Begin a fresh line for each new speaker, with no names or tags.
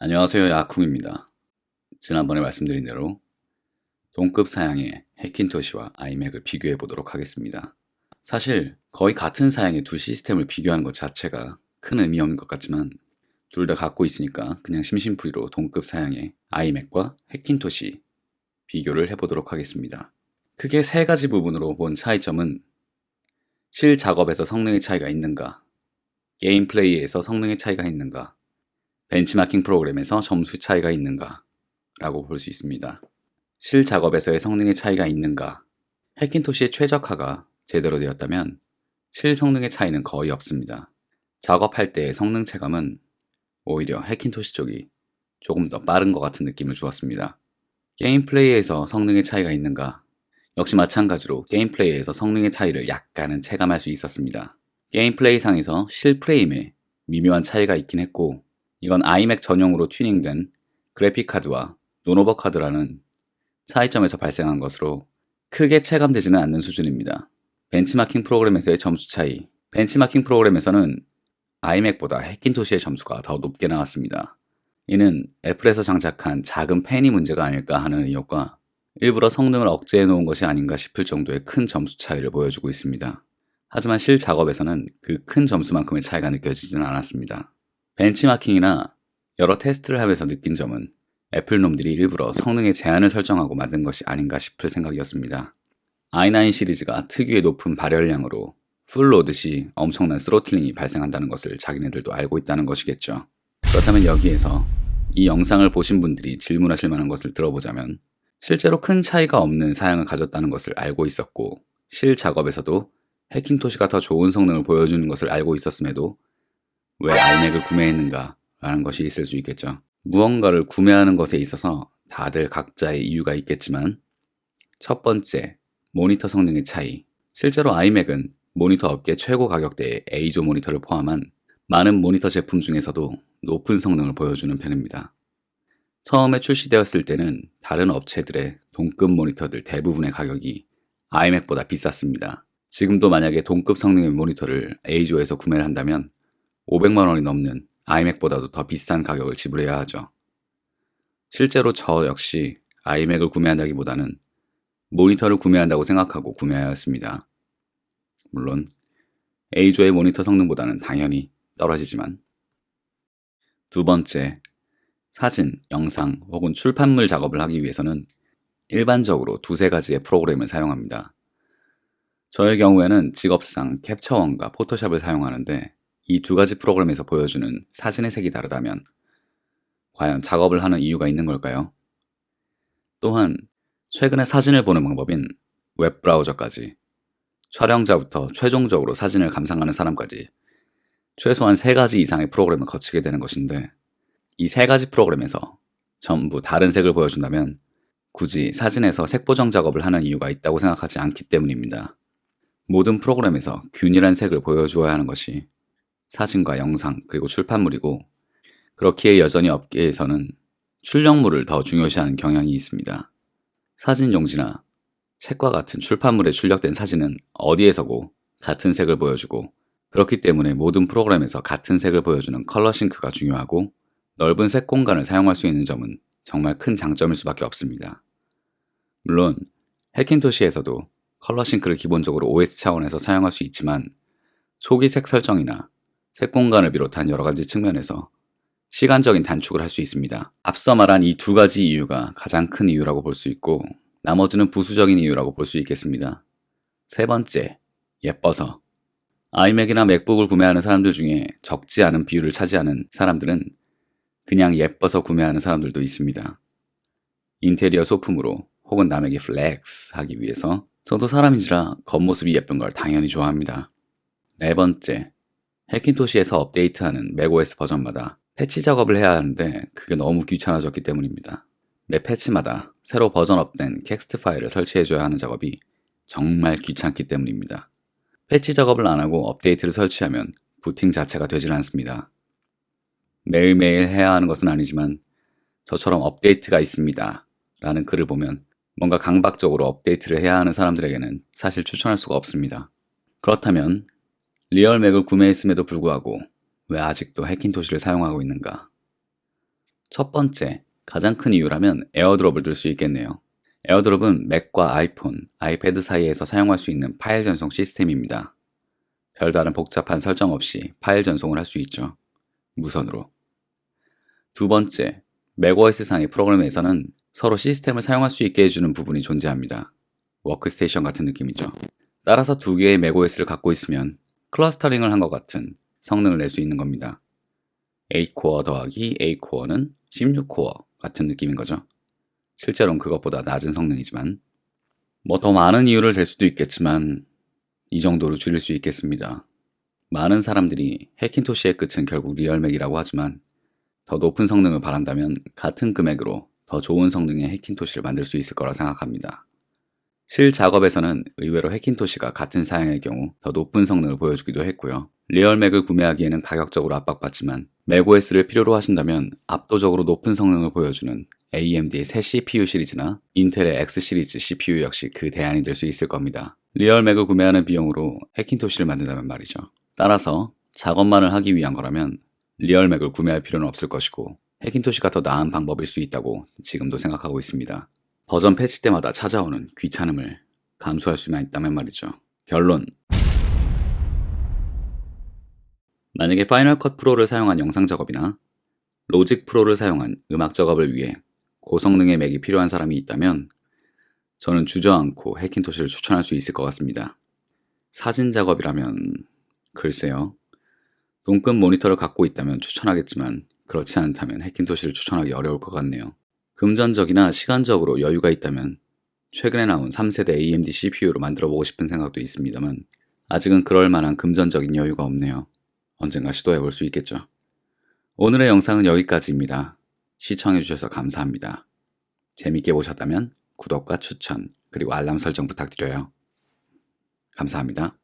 안녕하세요. 야쿵입니다. 지난번에 말씀드린 대로 동급 사양의 해킨토시와 아이맥을 비교해 보도록 하겠습니다. 사실 거의 같은 사양의 두 시스템을 비교하는 것 자체가 큰 의미 없는 것 같지만 둘 다 갖고 있으니까 그냥 심심풀이로 동급 사양의 아이맥과 해킨토시 비교를 해보도록 하겠습니다. 크게 세 가지 부분으로 본 차이점은 실 작업에서 성능의 차이가 있는가, 게임 플레이에서 성능의 차이가 있는가, 벤치마킹 프로그램에서 점수 차이가 있는가 라고 볼 수 있습니다. 실 작업에서의 성능의 차이가 있는가? 해킨토시의 최적화가 제대로 되었다면 실 성능의 차이는 거의 없습니다. 작업할 때의 성능 체감은 오히려 해킨토시 쪽이 조금 더 빠른 것 같은 느낌을 주었습니다. 게임 플레이에서 성능의 차이가 있는가? 역시 마찬가지로 게임 플레이에서 성능의 차이를 약간은 체감할 수 있었습니다. 게임 플레이상에서 실 프레임에 미묘한 차이가 있긴 했고 이건 아이맥 전용으로 튜닝된 그래픽카드와 노노버 카드라는 차이점에서 발생한 것으로 크게 체감되지는 않는 수준입니다. 벤치마킹 프로그램에서의 점수 차이. 벤치마킹 프로그램에서는 아이맥보다 해킨토시의 점수가 더 높게 나왔습니다. 이는 애플에서 장착한 작은 펜이 문제가 아닐까 하는 의혹과 일부러 성능을 억제해 놓은 것이 아닌가 싶을 정도의 큰 점수 차이를 보여주고 있습니다. 하지만 실 작업에서는 그 큰 점수만큼의 차이가 느껴지지는 않았습니다. 벤치마킹이나 여러 테스트를 하면서 느낀 점은 애플 놈들이 일부러 성능에 제한을 설정하고 만든 것이 아닌가 싶을 생각이었습니다. i9 시리즈가 특유의 높은 발열량으로 풀로드 시 엄청난 스로틀링이 발생한다는 것을 자기네들도 알고 있다는 것이겠죠. 그렇다면 여기에서 이 영상을 보신 분들이 질문하실 만한 것을 들어보자면 실제로 큰 차이가 없는 사양을 가졌다는 것을 알고 있었고 실 작업에서도 해킹토시가 더 좋은 성능을 보여주는 것을 알고 있었음에도 왜 아이맥을 구매했는가 라는 것이 있을 수 있겠죠. 무언가를 구매하는 것에 있어서 다들 각자의 이유가 있겠지만 첫 번째, 모니터 성능의 차이. 실제로 아이맥은 모니터 업계 최고 가격대의 A조 모니터를 포함한 많은 모니터 제품 중에서도 높은 성능을 보여주는 편입니다. 처음에 출시되었을 때는 다른 업체들의 동급 모니터들 대부분의 가격이 아이맥보다 비쌌습니다. 지금도 만약에 동급 성능의 모니터를 A조에서 구매를 한다면 500만 원이 넘는 아이맥보다도 더 비싼 가격을 지불해야 하죠. 실제로 저 역시 아이맥을 구매한다기보다는 모니터를 구매한다고 생각하고 구매하였습니다. 물론 A조의 모니터 성능보다는 당연히 떨어지지만. 두 번째, 사진, 영상 혹은 출판물 작업을 하기 위해서는 일반적으로 두세 가지의 프로그램을 사용합니다. 저의 경우에는 직업상 캡처원과 포토샵을 사용하는데 이 두 가지 프로그램에서 보여주는 사진의 색이 다르다면 과연 작업을 하는 이유가 있는 걸까요? 또한 최근에 사진을 보는 방법인 웹브라우저까지 촬영자부터 최종적으로 사진을 감상하는 사람까지 최소한 세 가지 이상의 프로그램을 거치게 되는 것인데 이 세 가지 프로그램에서 전부 다른 색을 보여준다면 굳이 사진에서 색 보정 작업을 하는 이유가 있다고 생각하지 않기 때문입니다. 모든 프로그램에서 균일한 색을 보여주어야 하는 것이 사진과 영상 그리고 출판물이고 그렇기에 여전히 업계에서는 출력물을 더 중요시하는 경향이 있습니다. 사진 용지나 책과 같은 출판물에 출력된 사진은 어디에서고 같은 색을 보여주고 그렇기 때문에 모든 프로그램에서 같은 색을 보여주는 컬러 싱크가 중요하고 넓은 색 공간을 사용할 수 있는 점은 정말 큰 장점일 수밖에 없습니다. 물론 해킨토시에서도 컬러 싱크를 기본적으로 OS 차원에서 사용할 수 있지만 초기 색 설정이나 색 공간을 비롯한 여러 가지 측면에서 시간적인 단축을 할 수 있습니다. 앞서 말한 이 두 가지 이유가 가장 큰 이유라고 볼 수 있고 나머지는 부수적인 이유라고 볼 수 있겠습니다. 세 번째, 예뻐서. 아이맥이나 맥북을 구매하는 사람들 중에 적지 않은 비율을 차지하는 사람들은 그냥 예뻐서 구매하는 사람들도 있습니다. 인테리어 소품으로 혹은 남에게 플렉스 하기 위해서 저도 사람인지라 겉모습이 예쁜 걸 당연히 좋아합니다. 네 번째, 해킨토시에서 업데이트하는 맥OS 버전마다 패치 작업을 해야 하는데 그게 너무 귀찮아졌기 때문입니다. 매 패치마다 새로 버전업된 텍스트 파일을 설치해줘야 하는 작업이 정말 귀찮기 때문입니다. 패치 작업을 안 하고 업데이트를 설치하면 부팅 자체가 되질 않습니다. 매일매일 해야 하는 것은 아니지만 저처럼 업데이트가 있습니다 라는 글을 보면 뭔가 강박적으로 업데이트를 해야 하는 사람들에게는 사실 추천할 수가 없습니다. 그렇다면 리얼맥을 구매했음에도 불구하고 왜 아직도 해킨토시를 사용하고 있는가? 첫 번째, 가장 큰 이유라면 에어드롭을 들 수 있겠네요. 에어드롭은 맥과 아이폰, 아이패드 사이에서 사용할 수 있는 파일 전송 시스템입니다. 별다른 복잡한 설정 없이 파일 전송을 할 수 있죠. 무선으로. 두 번째, 맥OS상의 프로그램에서는 서로 시스템을 사용할 수 있게 해주는 부분이 존재합니다. 워크스테이션 같은 느낌이죠. 따라서 두 개의 맥OS를 갖고 있으면 클러스터링을 한 것 같은 성능을 낼 수 있는 겁니다. 8코어 더하기 8코어는 16코어 같은 느낌인 거죠. 실제로는 그것보다 낮은 성능이지만 더 많은 이유를 댈 수도 있겠지만 이 정도로 줄일 수 있겠습니다. 많은 사람들이 해킨토시의 끝은 결국 리얼맥이라고 하지만 더 높은 성능을 바란다면 같은 금액으로 더 좋은 성능의 해킨토시를 만들 수 있을 거라 생각합니다. 실 작업에서는 의외로 해킨토시가 같은 사양의 경우 더 높은 성능을 보여주기도 했고요. 리얼맥을 구매하기에는 가격적으로 압박받지만 맥OS를 필요로 하신다면 압도적으로 높은 성능을 보여주는 AMD의 새 CPU 시리즈나 인텔의 X 시리즈 CPU 역시 그 대안이 될 수 있을 겁니다. 리얼맥을 구매하는 비용으로 해킨토시를 만든다면 말이죠. 따라서 작업만을 하기 위한 거라면 리얼맥을 구매할 필요는 없을 것이고 해킨토시가 더 나은 방법일 수 있다고 지금도 생각하고 있습니다. 버전 패치 때마다 찾아오는 귀찮음을 감수할 수만 있다면 말이죠. 결론. 만약에 파이널 컷 프로를 사용한 영상 작업이나 로직 프로를 사용한 음악 작업을 위해 고성능의 맥이 필요한 사람이 있다면 저는 주저앉고 해킨토시를 추천할 수 있을 것 같습니다. 사진 작업이라면 글쎄요. 동급 모니터를 갖고 있다면 추천하겠지만 그렇지 않다면 해킨토시를 추천하기 어려울 것 같네요. 금전적이나 시간적으로 여유가 있다면 최근에 나온 3세대 AMD CPU로 만들어보고 싶은 생각도 있습니다만 아직은 그럴 만한 금전적인 여유가 없네요. 언젠가 시도해볼 수 있겠죠. 오늘의 영상은 여기까지입니다. 시청해주셔서 감사합니다. 재밌게 보셨다면 구독과 추천 그리고 알람 설정 부탁드려요. 감사합니다.